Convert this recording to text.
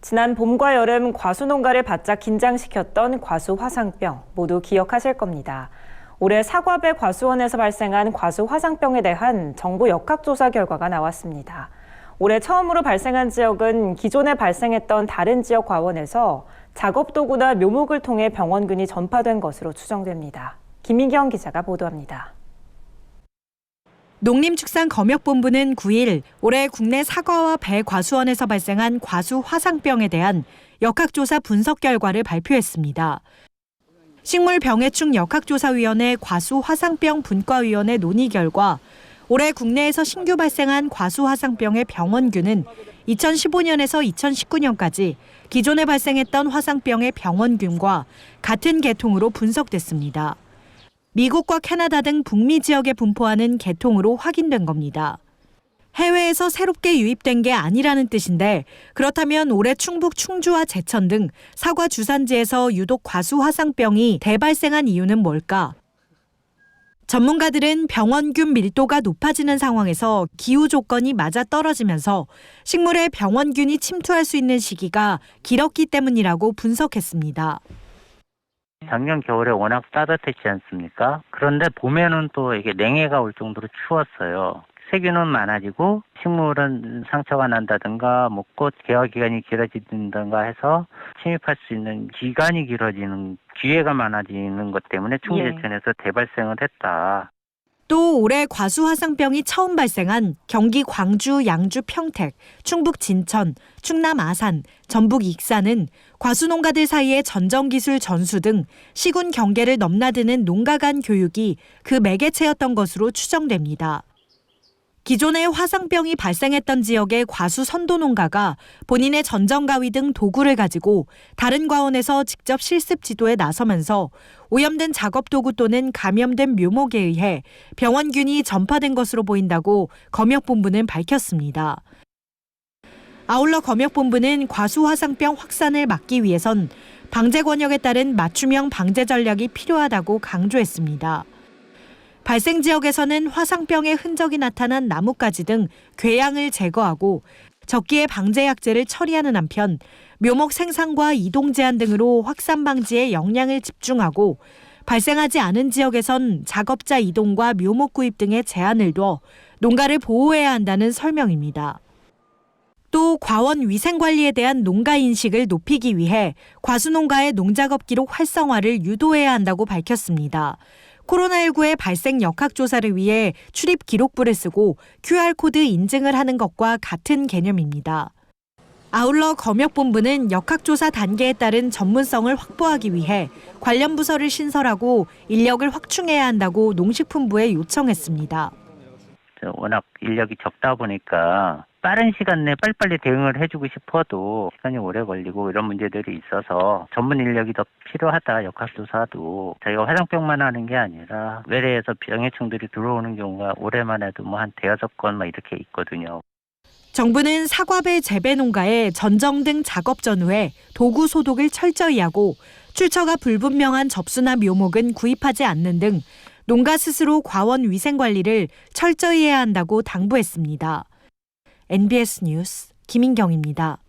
지난 봄과 여름 과수농가를 바짝 긴장시켰던 과수 화상병 모두 기억하실 겁니다. 올해 사과배 과수원에서 발생한 과수 화상병에 대한 정부 역학조사 결과가 나왔습니다. 올해 처음으로 발생한 지역은 기존에 발생했던 다른 지역 과원에서 작업도구나 묘목을 통해 병원균이 전파된 것으로 추정됩니다. 김민경 기자가 보도합니다. 농림축산검역본부는 9일 올해 국내 사과와 배 과수원에서 발생한 과수 화상병에 대한 역학조사 분석 결과를 발표했습니다. 식물병해충 역학조사위원회 과수 화상병 분과위원회 논의 결과 올해 국내에서 신규 발생한 과수 화상병의 병원균은 2015년에서 2019년까지 기존에 발생했던 화상병의 병원균과 같은 계통으로 분석됐습니다. 미국과 캐나다 등 북미 지역에 분포하는 계통으로 확인된 겁니다. 해외에서 새롭게 유입된 게 아니라는 뜻인데 그렇다면 올해 충북 충주와 제천 등 사과 주산지에서 유독 과수 화상병이 대발생한 이유는 뭘까? 전문가들은 병원균 밀도가 높아지는 상황에서 기후 조건이 맞아떨어지면서 식물에 병원균이 침투할 수 있는 시기가 길었기 때문이라고 분석했습니다. 작년 겨울에 워낙 따뜻했지 않습니까? 그런데 봄에는 또 이게 냉해가 올 정도로 추웠어요. 세균은 많아지고 식물은 상처가 난다든가 꽃 개화 기간이 길어진다든가 해서 침입할 수 있는 기간이 길어지는 기회가 많아지는 것 때문에 충주제천에서 대발생을 했다. 또 올해 과수 화상병이 처음 발생한 경기 광주, 양주, 평택, 충북 진천, 충남 아산, 전북 익산은 과수 농가들 사이의 전정기술 전수 등 시군 경계를 넘나드는 농가 간 교육이 그 매개체였던 것으로 추정됩니다. 기존에 화상병이 발생했던 지역의 과수 선도 농가가 본인의 전정가위 등 도구를 가지고 다른 과원에서 직접 실습 지도에 나서면서 오염된 작업도구 또는 감염된 묘목에 의해 병원균이 전파된 것으로 보인다고 검역본부는 밝혔습니다. 아울러 검역본부는 과수 화상병 확산을 막기 위해선 방제 권역에 따른 맞춤형 방제 전략이 필요하다고 강조했습니다. 발생 지역에서는 화상병의 흔적이 나타난 나뭇가지 등 궤양을 제거하고 적기에 방제약제를 처리하는 한편 묘목 생산과 이동 제한 등으로 확산 방지에 역량을 집중하고 발생하지 않은 지역에선 작업자 이동과 묘목 구입 등의 제한을 둬 농가를 보호해야 한다는 설명입니다. 또 과원 위생관리에 대한 농가 인식을 높이기 위해 과수농가의 농작업 기록 활성화를 유도해야 한다고 밝혔습니다. 코로나19의 발생 역학조사를 위해 출입 기록부를 쓰고 QR코드 인증을 하는 것과 같은 개념입니다. 아울러 검역본부는 역학조사 단계에 따른 전문성을 확보하기 위해 관련 부서를 신설하고 인력을 확충해야 한다고 농식품부에 요청했습니다. 워낙 인력이 적다 보니까 빠른 시간 내에 빨리빨리 대응을 해주고 싶어도 시간이 오래 걸리고 이런 문제들이 있어서 전문 인력이 더 필요하다. 역학조사도 저희가 화상병만 하는 게 아니라 외래에서 병해충들이 들어오는 경우가 올해만 해도 한 대여섯 건 이렇게 있거든요. 정부는 사과배 재배 농가에 전정 등 작업 전후에 도구 소독을 철저히 하고 출처가 불분명한 접수나 묘목은 구입하지 않는 등 농가 스스로 과원 위생 관리를 철저히 해야 한다고 당부했습니다. NBS 뉴스 김인경입니다.